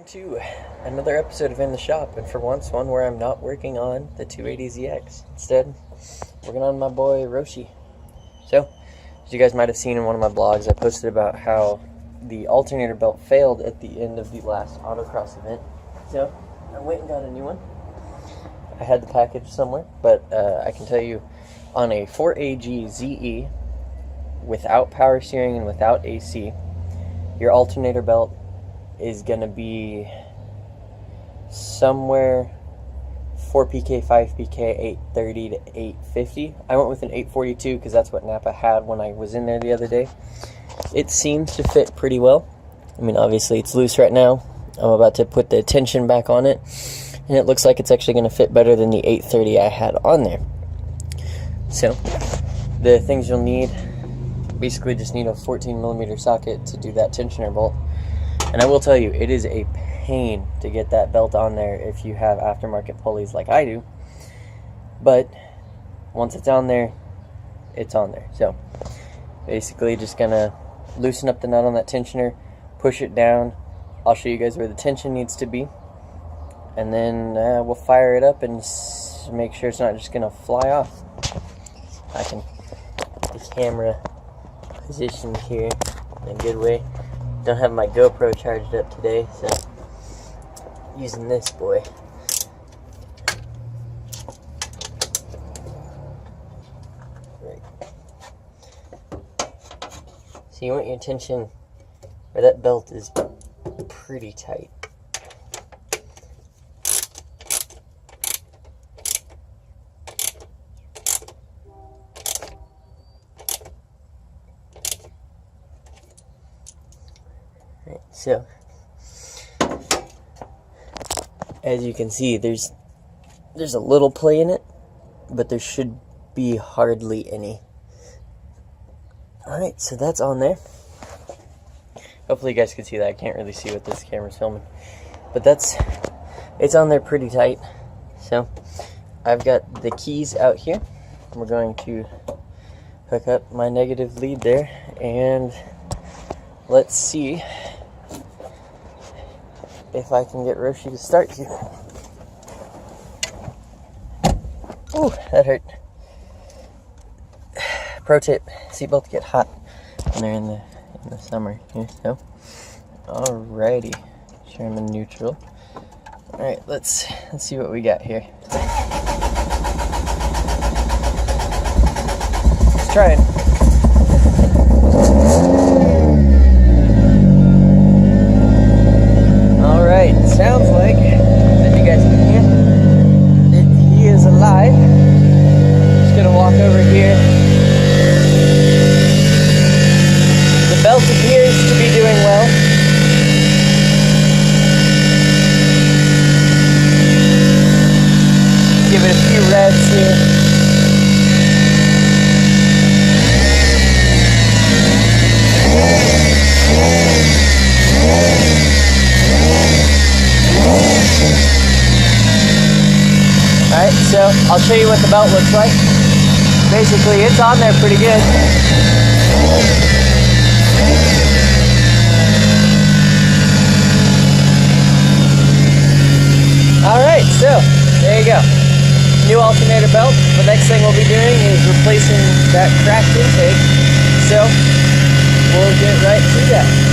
to another episode of In the Shop, and for once, one where I'm not working on the 280ZX. Instead, working on my boy Roshi. So, as you guys might have seen in one of my blogs, I posted about how the alternator belt failed at the end of the last autocross event. So, I went and got a new one. I had the package somewhere, but I can tell you, on a 4AG ZE, without power steering and without AC, your alternator belt is going to be somewhere 4PK, 5PK, 830 to 850. I went with an 842 because that's what Napa had when I was in there the other day. It seems to fit pretty well. I mean, obviously it's loose right now. I'm about to put the tension back on it, and it looks like it's actually going to fit better than the 830 I had on there. So, the things you'll need, basically just need a 14mm socket to do that tensioner bolt. And I will tell you, it is a pain to get that belt on there if you have aftermarket pulleys like I do. But once it's on there, it's on there. So basically just gonna loosen up the nut on that tensioner, push it down. I'll show you guys where the tension needs to be. And then we'll fire it up and make sure it's not just gonna fly off. I can get the camera positioned here in a good way. Don't have my GoPro charged up today, so using this boy. Right. So you want your tension where that belt is pretty tight. Right, so as you can see, there's a little play in it, but there should be hardly any. Alright, so that's on there. Hopefully you guys can see that. I can't really see what this camera's filming. But it's on there pretty tight. So I've got the keys out here. We're going to hook up my negative lead there, and let's see if I can get Roshi to start here. Ooh, that hurt. Pro tip, seatbelts get hot when they're in the summer here, so. Alrighty. Sure, I'm in neutral. Alright, let's see what we got here. Let's try it. Alright, sounds like, as you guys can hear, that he is alive. Just gonna walk over here. The belt appears to be doing well. Give it a few revs here. Alright, so I'll show you what the belt looks like. Basically, it's on there pretty good. Alright, so there you go. New alternator belt. The next thing we'll be doing is replacing that cracked intake. So we'll get right to that.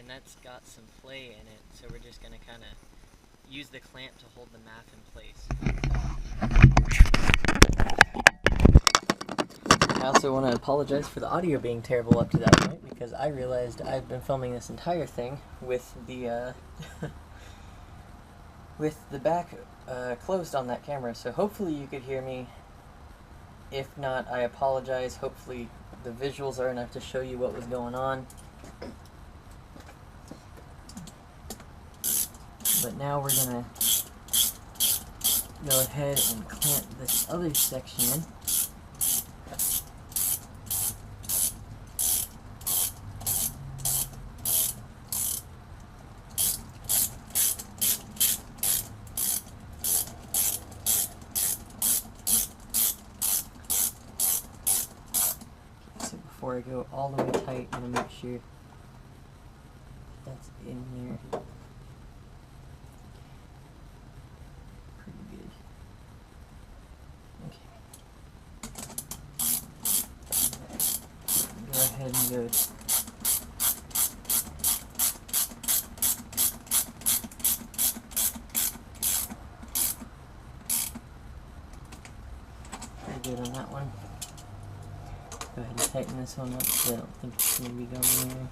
and that's got some play in it, so we're just going to kind of use the clamp to hold the MAF in place. I also want to apologize for the audio being terrible up to that point, because I realized I've been filming this entire thing with the back closed on that camera, so hopefully you could hear me. If not, I apologize. Hopefully the visuals are enough to show you what was going on. But now we're going to go ahead and clamp this other section in. So before I go all the way tight, I'm going to make sure that's in there. Go ahead and go. Pretty good on that one. Go ahead and tighten this one up so I don't think it's going to be going anywhere.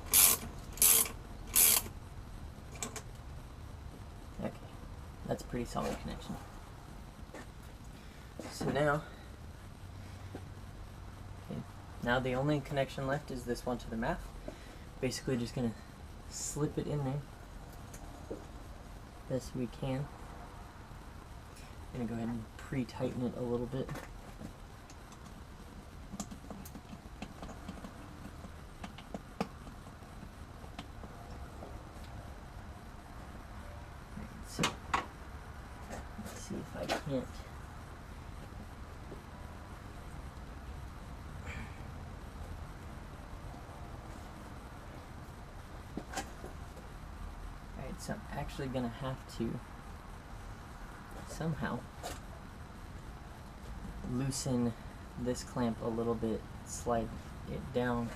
Okay, that's a pretty solid connection. So now the only connection left is this one to the MAF. Basically just going to slip it in there best we can. I'm going to go ahead and pre-tighten it a little bit. So, let's see if I can't. So I'm actually going to have to somehow loosen this clamp a little bit, slide it down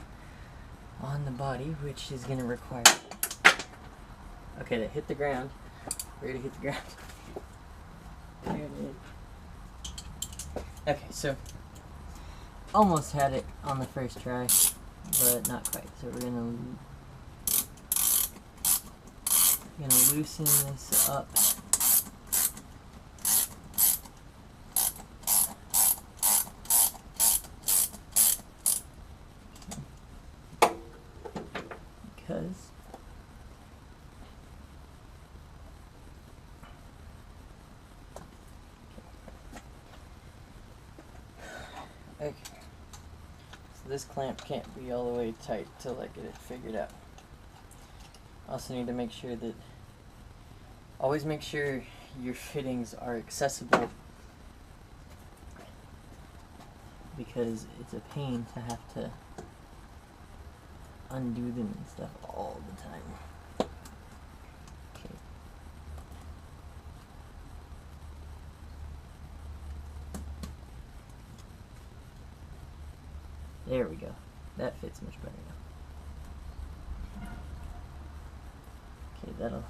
on the body, which is going to require... Okay, that hit the ground. Ready to hit the ground. There it is. Okay, so almost had it on the first try, but not quite. So we're going to loosen this up. Because okay. So this clamp can't be all the way tight till I get it figured out. Also need to make sure that, always make sure your fittings are accessible, because it's a pain to have to undo them and stuff all the time. Okay. There we go. That fits much better now. Okay, that'll...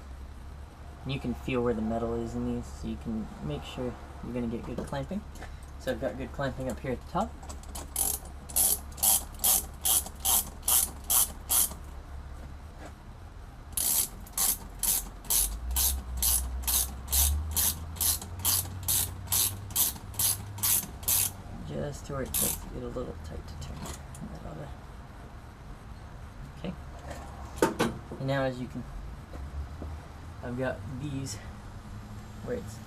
You can feel where the metal is in these, so you can make sure you're going to get good clamping. So I've got good clamping up here at the top. Just to where it takes it a little tight to turn. Okay. And now as you can, I've got these where it's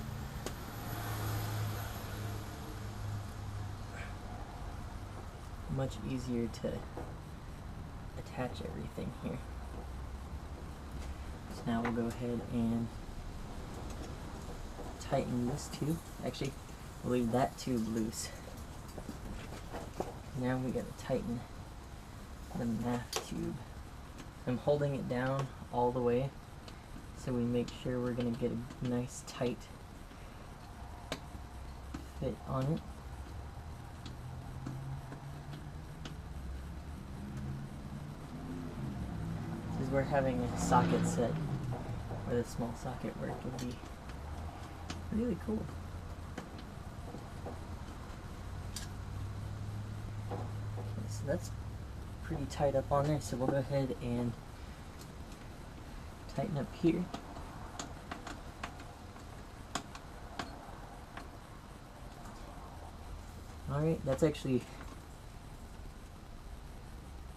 much easier to attach everything here. So now we'll go ahead and tighten this tube. Actually, we'll leave that tube loose. Now we gotta tighten the MAF tube. I'm holding it down all the way so we make sure we're gonna get a nice tight fit on it. This is where having a socket set with a small socket work would be really cool. Okay, so that's pretty tight up on there, so we'll go ahead and tighten up here. Alright, that's actually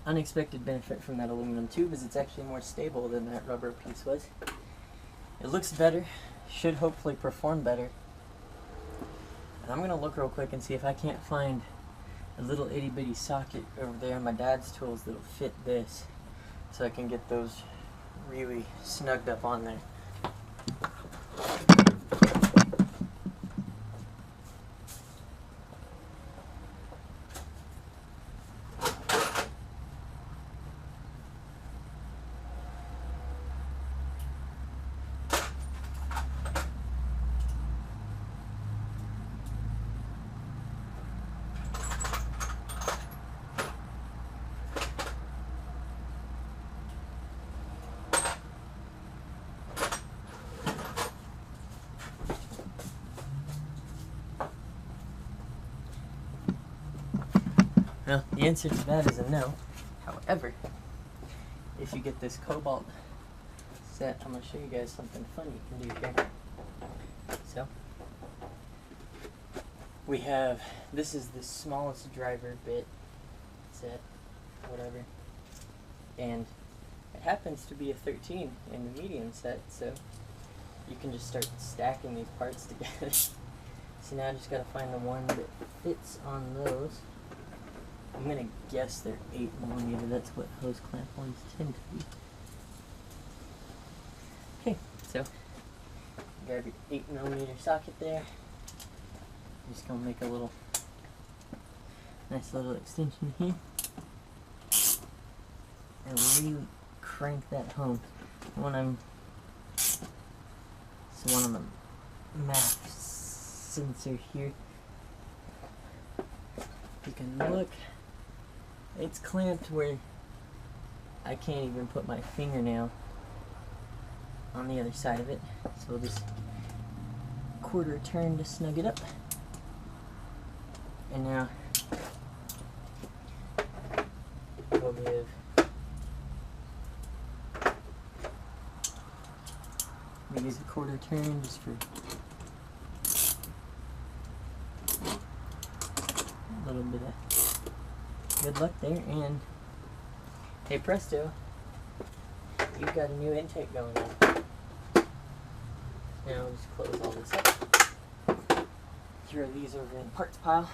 unexpected benefit from that aluminum tube, is it's actually more stable than that rubber piece was. It looks better, should hopefully perform better. And I'm gonna look real quick and see if I can't find a little itty bitty socket over there on my dad's tools that'll fit this, so I can get those really snugged up on there. Well, the answer to that is a no. However, if you get this cobalt set, I'm going to show you guys something fun you can do here. So, we have, this is the smallest driver bit set, whatever, and it happens to be a 13 in the medium set, so you can just start stacking these parts together. So now I just got to find the one that fits on those. I'm going to guess they're 8mm, that's what hose clamp ones tend to be. Okay, so grab your 8mm socket there. I'm just going to make a little, nice little extension here. And really crank that home. When I'm, so one on the MAF sensor here, you can look. It's clamped where I can't even put my fingernail on the other side of it. So we'll just quarter turn to snug it up. And now we'll give use a quarter turn just for a little bit of good luck there, and hey presto, you've got a new intake going on. Now we'll just close all this up, throw these over in the parts pile.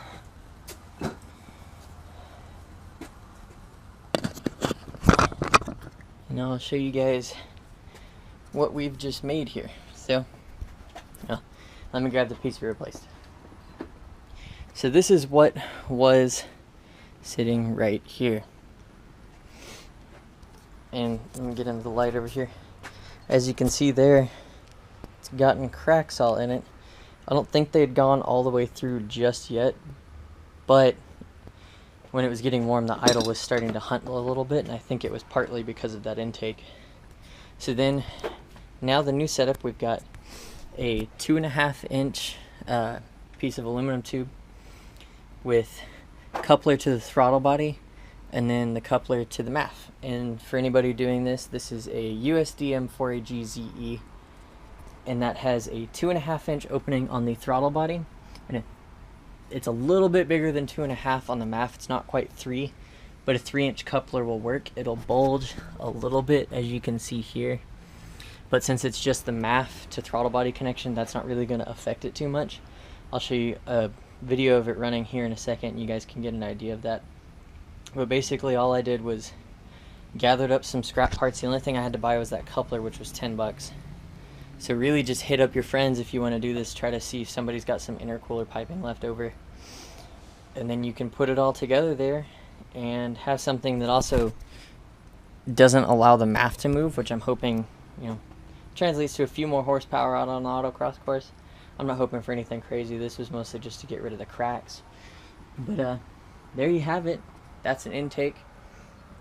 And I'll show you guys what we've just made here. So, well, let me grab the piece we replaced. So this is what was sitting right here. And let me get into the light over here. As you can see there, it's gotten cracks all in it. I don't think they had gone all the way through just yet, but when it was getting warm, the idle was starting to hunt a little bit, and I think it was partly because of that intake. So then, now the new setup, we've got a 2.5 inch piece of aluminum tube with coupler to the throttle body, and then the coupler to the MAF. And for anybody doing this, this is a USD M4AG-ZE, and that has a 2.5 inch opening on the throttle body, and it's a little bit bigger than 2.5 on the MAF. It's not quite 3, but a 3 inch coupler will work. It'll bulge a little bit, as you can see here, but since it's just the MAF to throttle body connection, that's not really going to affect it too much. I'll show you a video of it running here in a second. You guys can get an idea of that. But basically all I did was gathered up some scrap parts. The only thing I had to buy was that coupler, which was 10 bucks. So really just hit up your friends if you want to do this. Try to see if somebody's got some intercooler piping left over, and then you can put it all together there and have something that also doesn't allow the MAF to move, which I'm hoping, you know, translates to a few more horsepower out on the autocross course. I'm not hoping for anything crazy. This was mostly just to get rid of the cracks. But there you have it. That's an intake.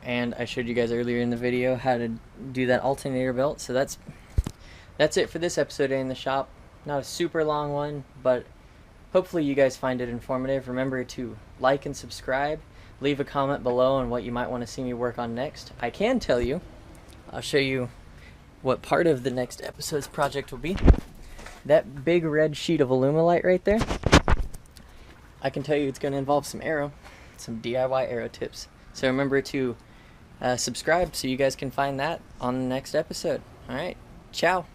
and I showed you guys earlier in the video how to do that alternator belt. So that's it for this episode in the shop. Not a super long one, but hopefully you guys find it informative. Remember to like and subscribe. Leave a comment below on what you might want to see me work on next. I can tell you, I'll show you what part of the next episode's project will be. That big red sheet of Alumilite right there, I can tell you it's going to involve some DIY arrow tips. So remember to subscribe so you guys can find that on the next episode. Alright, ciao!